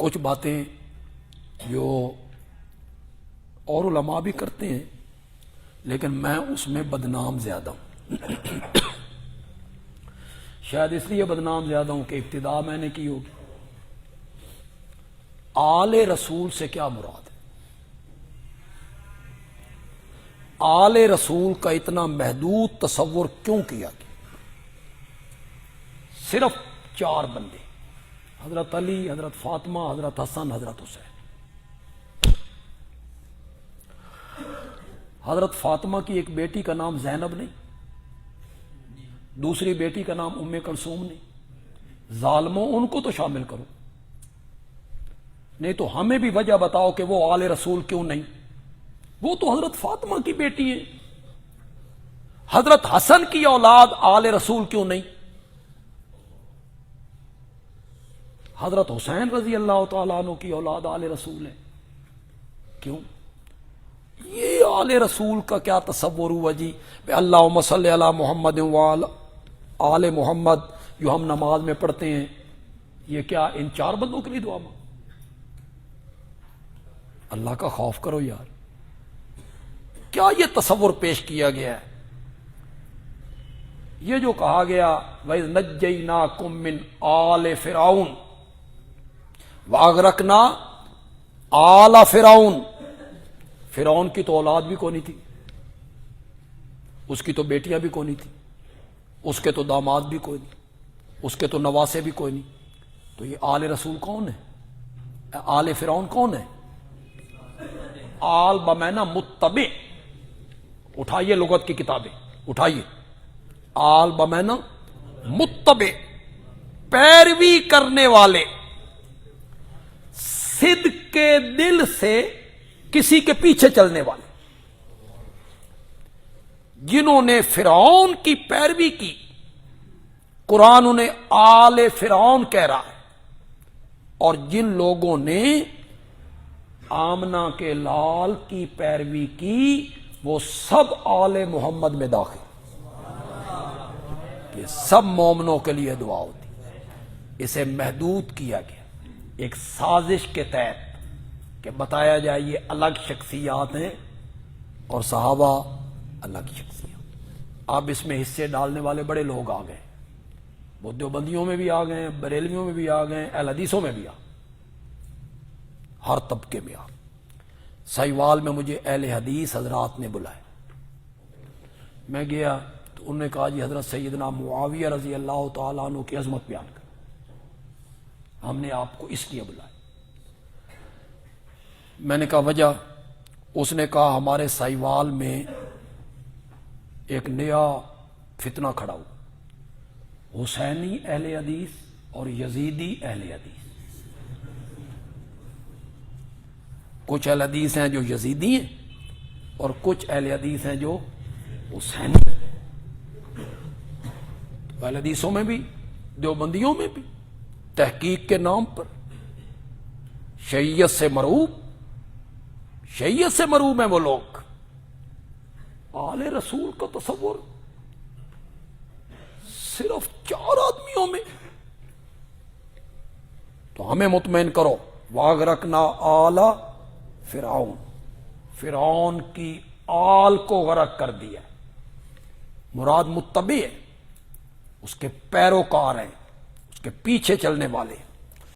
کچھ باتیں جو اور علماء بھی کرتے ہیں لیکن میں اس میں بدنام زیادہ ہوں شاید اس لیے بدنام زیادہ ہوں کہ ابتدا میں نے کی ہوگی۔ آل رسول سے کیا مراد ہے؟ آل رسول کا اتنا محدود تصور کیوں کیا گیا؟ صرف 4 بندے، حضرت علی، حضرت فاطمہ، حضرت حسن، حضرت حسین۔ حضرت فاطمہ کی ایک بیٹی کا نام زینب نہیں، دوسری بیٹی کا نام ام کلثوم نہیں۔ ظالموں، ان کو تو شامل کرو، نہیں تو ہمیں بھی وجہ بتاؤ کہ وہ آل رسول کیوں نہیں؟ وہ تو حضرت فاطمہ کی بیٹی ہے۔ حضرت حسن کی اولاد آل رسول کیوں نہیں؟ حضرت حسین رضی اللہ تعالیٰ عنہ کی اولاد آل رسول ہے، کیوں؟ یہ آل رسول کا کیا تصور ہوا جی؟ اللہم صلی علی محمد وعلی آل محمد جو ہم نماز میں پڑھتے ہیں، یہ کیا ان 4 بندوں کے لیے دعا مانگ؟ اللہ کا خوف کرو یار، کیا یہ تصور پیش کیا گیا ہے؟ یہ جو کہا گیا وَإِذْ نَجَّيْنَاكُم مِّنْ آلِ فِرْعَوْنَ وَأَغْرَقْنَا آلَ فِرْعَوْنَ، فرعون کی تو اولاد بھی کونی تھی، اس کی تو بیٹیاں بھی کونی تھی، اس کے تو داماد بھی کوئی نہیں، اس کے تو نواسے بھی کوئی نہیں، تو یہ آل رسول کون ہے؟ آل فرعون کون ہے؟ آل بمعنی متبع، اٹھائیے لغت کی کتابیں اٹھائیے، آل بمعنی متبع، پیروی کرنے والے، صدق کے دل سے کسی کے پیچھے چلنے والے، جنہوں نے فرعون کی پیروی کی، قرآن انہیں آل فرعون کہہ رہا ہے، اور جن لوگوں نے آمنہ کے لال کی پیروی کی وہ سب آل محمد میں داخل۔ یہ سب مومنوں کے لیے دعا ہوتی ہے۔ اسے محدود کیا گیا ایک سازش کے تحت کہ بتایا جائے یہ الگ شخصیات ہیں اور صحابہ الگ شخصیات۔ اب اس میں حصے ڈالنے والے بڑے لوگ آ گئے، وہ دیوبندیوں میں بھی آ گئے، بریلویوں میں بھی آ گئے، اہل حدیثوں میں بھی آ گئے، ہر طبقے میں آ گئے۔ سائیوال میں مجھے اہل حدیث حضرات نے بلائے، میں گیا تو انہوں نے کہا جی حضرت سیدنا معاویہ رضی اللہ تعالیٰ عنہ کی عظمت بیان کر، ہم نے آپ کو اس لیے بلایا۔ میں نے کہا وجہ؟ اس نے کہا ہمارے سائیوال میں ایک نیا فتنہ کھڑا ہوا، حسینی اہل حدیث اور یزیدی اہل حدیث۔ کچھ اہل حدیث ہیں جو یزیدی ہیں اور کچھ اہل حدیث ہیں جو حسینی۔ اہل حدیثوں میں بھی دیوبندیوں میں بھی تحقیق کے نام پر شیعیت سے مرعوب، شیعیت سے مرعوب ہیں وہ لوگ۔ آل رسول کا تصور صرف 4 آدمیوں میں، تو ہمیں مطمئن کرو وَأَغْرَقْنَا آلَ فرعون، فرعون کی آل کو غرق کر دیا۔ مراد متبع ہے، اس کے پیروکار ہیں، اس کے پیچھے چلنے والے ہیں۔